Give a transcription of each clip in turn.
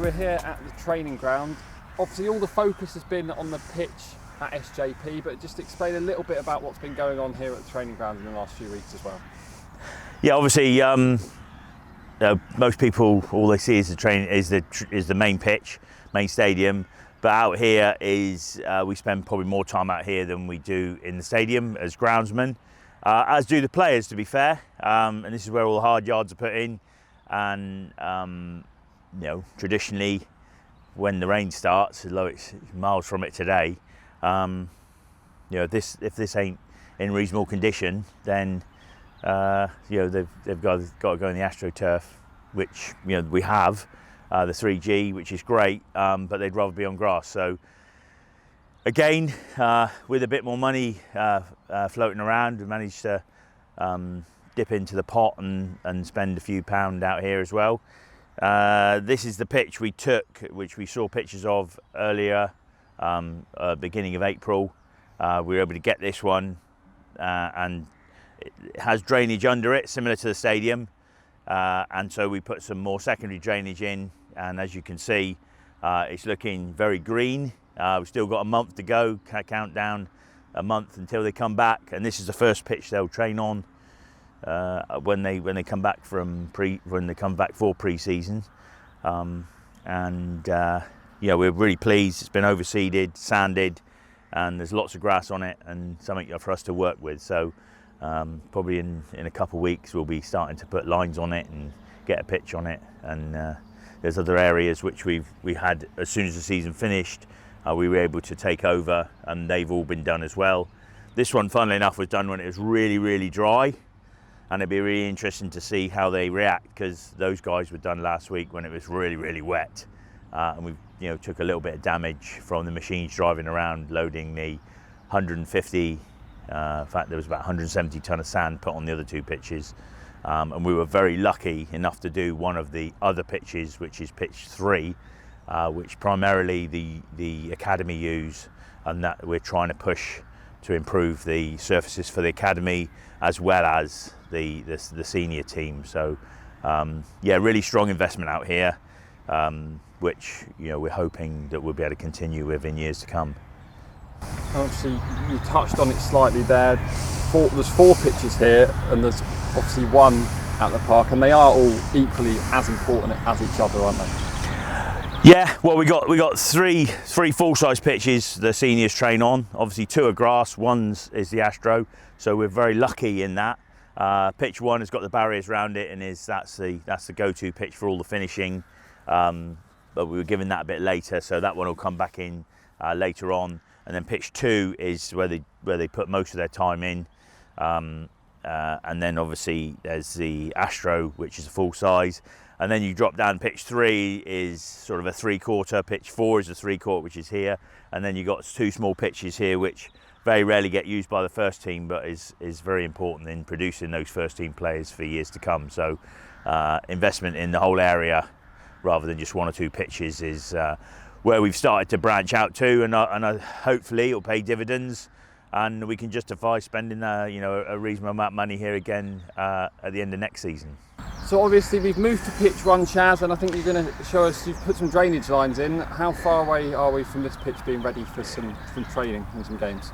we're here at the training ground. Obviously all the focus has been on the pitch at SJP, but just explain a little bit about what's been going on here at the training ground in the last few weeks as well. Yeah, obviously most people, all they see is the main pitch, main stadium, but out here is we spend probably more time out here than we do in the stadium as groundsmen, as do the players, to be fair, and this is where all the hard yards are put in. And you know, traditionally when the rain starts, although it's miles from it today, you know, if this ain't in reasonable condition, then you know, they've got to go in the AstroTurf, which, you know, we have the 3G, which is great, but they'd rather be on grass. So again, with a bit more money floating around, we managed to dip into the pot and spend a few pound out here as well. This is the pitch we took, which we saw pictures of earlier, beginning of April. We were able to get this one, and it has drainage under it, similar to the stadium, and so we put some more secondary drainage in, and as you can see, it's looking very green. We've still got a month to go, count down a month until they come back, and this is the first pitch they'll train on when they come back for pre-season, and yeah, we're really pleased. It's been overseeded, sanded, and there's lots of grass on it and something for us to work with. So probably in a couple of weeks we'll be starting to put lines on it and get a pitch on it, and there's other areas which we had as soon as the season finished, we were able to take over, and they've all been done as well. This one, funnily enough, was done when it was really dry, and it'd be really interesting to see how they react, because those guys were done last week when it was really wet, and we, you know, took a little bit of damage from the machines driving around loading the 150. In fact, there was about 170 ton of sand put on the other two pitches, and we were very lucky enough to do one of the other pitches, which is pitch 3, which primarily the academy use, and that we're trying to push to improve the surfaces for the academy as well as the senior team. So yeah, really strong investment out here, which, you know, we're hoping that we'll be able to continue with in years to come. Obviously you touched on it slightly there. There's 4 pitches here, and there's obviously one at the park, and they are all equally as important as each other, aren't they? Yeah, well, we got three full-size pitches the seniors train on. Obviously 2 are grass, one's is the Astro, so we're very lucky in that. Pitch 1 has got the barriers around it, and that's the go-to pitch for all the finishing, but we were given that a bit later, so that one will come back in later on. And then pitch 2 is where they put most of their time in, and then obviously there's the Astro, which is a full size, and then you drop down. Pitch 3 is sort of a 3/4, pitch 4 is a 3/4, which is here, and then you've got 2 small pitches here, which very rarely get used by the first team, but is very important in producing those first team players for years to come. So investment in the whole area rather than just 1 or 2 pitches is where we've started to branch out to, and hopefully it'll pay dividends, and we can justify spending you know, a reasonable amount of money here again at the end of next season. So obviously we've moved to pitch 1, Chaz, and I think you're going to show us, you've put some drainage lines in. How far away are we from this pitch being ready for some training and some games?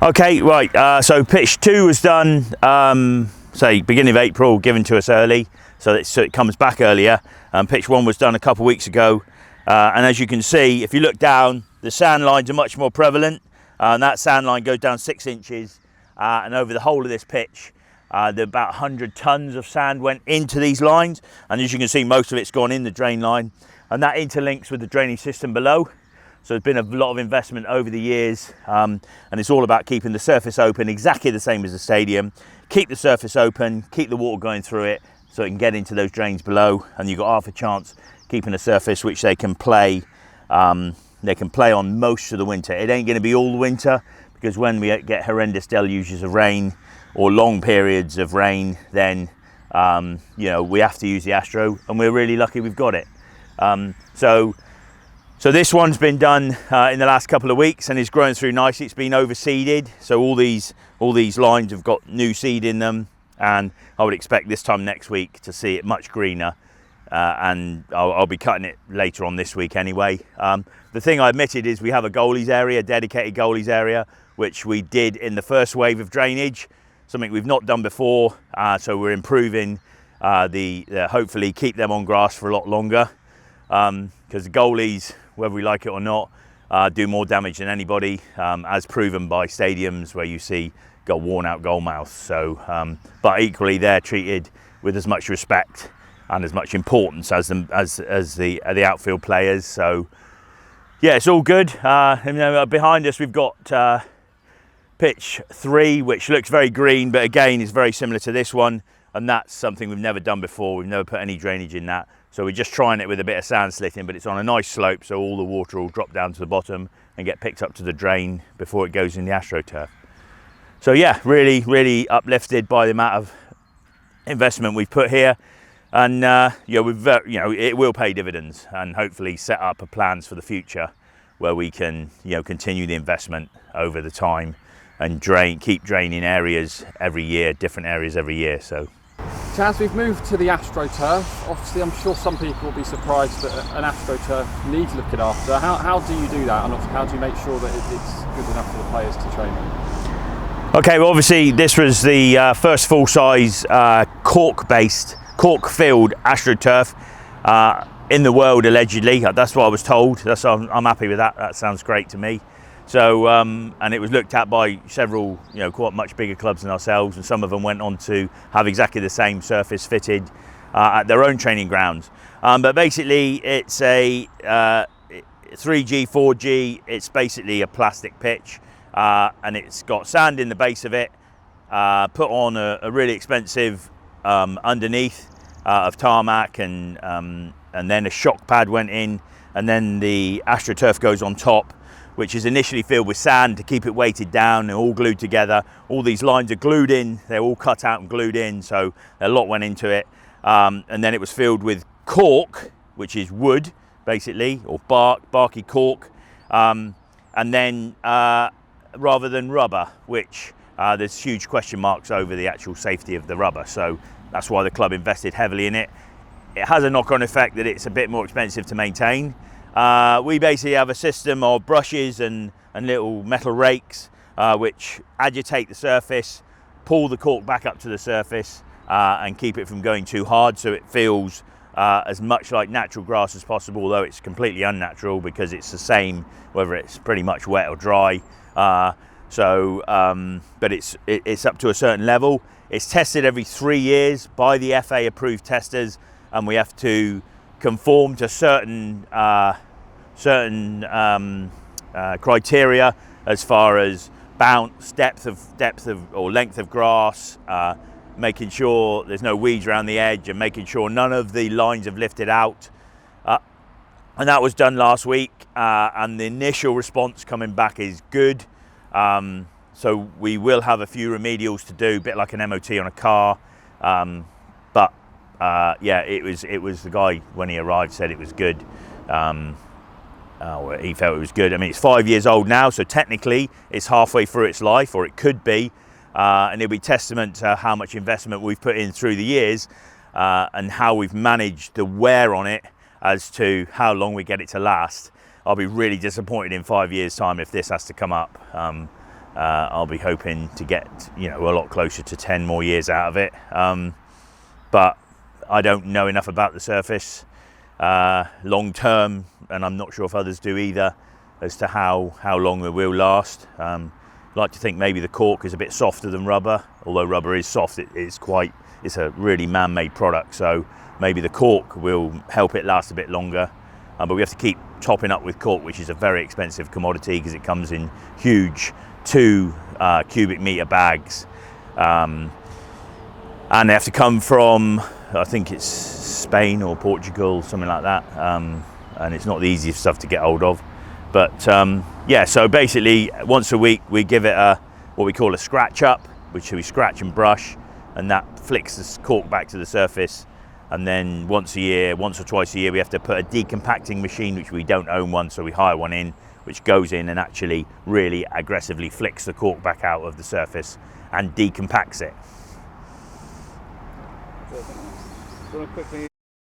Okay, right, so pitch 2 was done, say beginning of April, given to us early, so it comes back earlier. Pitch 1 was done a couple of weeks ago. And as you can see, if you look down, the sand lines are much more prevalent, and that sand line goes down 6 inches, and over the whole of this pitch, about 100 tons of sand went into these lines, and as you can see, most of it's gone in the drain line, and that interlinks with the drainage system below. So there's been a lot of investment over the years, and it's all about keeping the surface open, exactly the same as the stadium. Keep the surface open, keep the water going through it, so it can get into those drains below, and you've got half a chance keeping a surface which they can play on most of the winter. It ain't going to be all the winter, because when we get horrendous deluges of rain or long periods of rain, then you know, we have to use the Astro, and we're really lucky we've got it. So this one's been done in the last couple of weeks, and it's growing through nicely. It's been overseeded, so all these lines have got new seed in them, and I would expect this time next week to see it much greener. and I'll be cutting it later on this week anyway. The thing I omitted is we have a goalies area, dedicated goalies area, which we did in the first wave of drainage, something we've not done before. So we're improving hopefully keep them on grass for a lot longer, because the goalies, whether we like it or not, do more damage than anybody, as proven by stadiums where you see got worn out goal mouths. So, but equally they're treated with as much respect and as much importance as the outfield players. So yeah, it's all good. Behind us we've got pitch 3, which looks very green, but again is very similar to this one, and that's something we've never done before. We've never put any drainage in that, so we're just trying it with a bit of sand slitting, but it's on a nice slope, so all the water will drop down to the bottom and get picked up to the drain before it goes in the AstroTurf. So yeah, really uplifted by the amount of investment we've put here, and it will pay dividends, and hopefully set up plans for the future where we can continue the investment over the time and keep draining areas every year, different areas every year. So Chaz, we've moved to the AstroTurf. Obviously, I'm sure some people will be surprised that an AstroTurf needs looking after. How do you do that, and how do you make sure that it's good enough for the players to train on? Okay, well obviously this was the first full-size cork-filled AstroTurf in the world, allegedly. That's what I was told. I'm happy with that. That sounds great to me. So, and it was looked at by several, quite much bigger clubs than ourselves, and some of them went on to have exactly the same surface fitted at their own training grounds. But basically, it's a 3G, 4G. It's basically a plastic pitch, and it's got sand in the base of it, put on a really expensive underneath of tarmac, and then a shock pad went in, and then the AstroTurf goes on top, which is initially filled with sand to keep it weighted down and all glued together. All these lines are glued in, they're all cut out and glued in, so a lot went into it. And then it was filled with cork, which is wood, basically, or barky cork. And then rather than rubber, which there's huge question marks over the actual safety of the rubber. So that's why the club invested heavily in it. It has a knock-on effect that it's a bit more expensive to maintain. We basically have a system of brushes and little metal rakes which agitate the surface, pull the cork back up to the surface, and keep it from going too hard, so it feels as much like natural grass as possible, although it's completely unnatural because it's the same whether it's pretty much wet or dry. But it's up to a certain level. It's tested every 3 years by the FA approved testers, and we have to conform to certain criteria as far as bounce, depth of or length of grass, making sure there's no weeds around the edge, and making sure none of the lines have lifted out. And that was done last week, and the initial response coming back is good. So we will have a few remedials to do, a bit like an MOT on a car. Yeah, it was the guy when he arrived said it was good. He felt it was good. I mean, it's 5 years old now, so technically it's halfway through its life, or it could be, and it'll be testament to how much investment we've put in through the years, and how we've managed the wear on it as to how long we get it to last. I'll be really disappointed in 5 years' time if this has to come up. I'll be hoping to get a lot closer to 10 more years out of it. But I don't know enough about the surface long term, and I'm not sure if others do either, as to how long it will last. I'd like to think maybe the cork is a bit softer than rubber, although rubber is soft. It's a really man-made product, so maybe the cork will help it last a bit longer. But we have to keep topping up with cork, which is a very expensive commodity because it comes in huge 2 cubic meter bags, and they have to come from, I think it's Spain or Portugal, something like that, and it's not the easiest stuff to get hold of. But yeah, so basically once a week we give it what we call a scratch up, which we scratch and brush, and that flicks the cork back to the surface. And then once or twice a year, we have to put a decompacting machine, which we don't own one, so we hire one in, which goes in and actually really aggressively flicks the cork back out of the surface and decompacts it. Do you want to quickly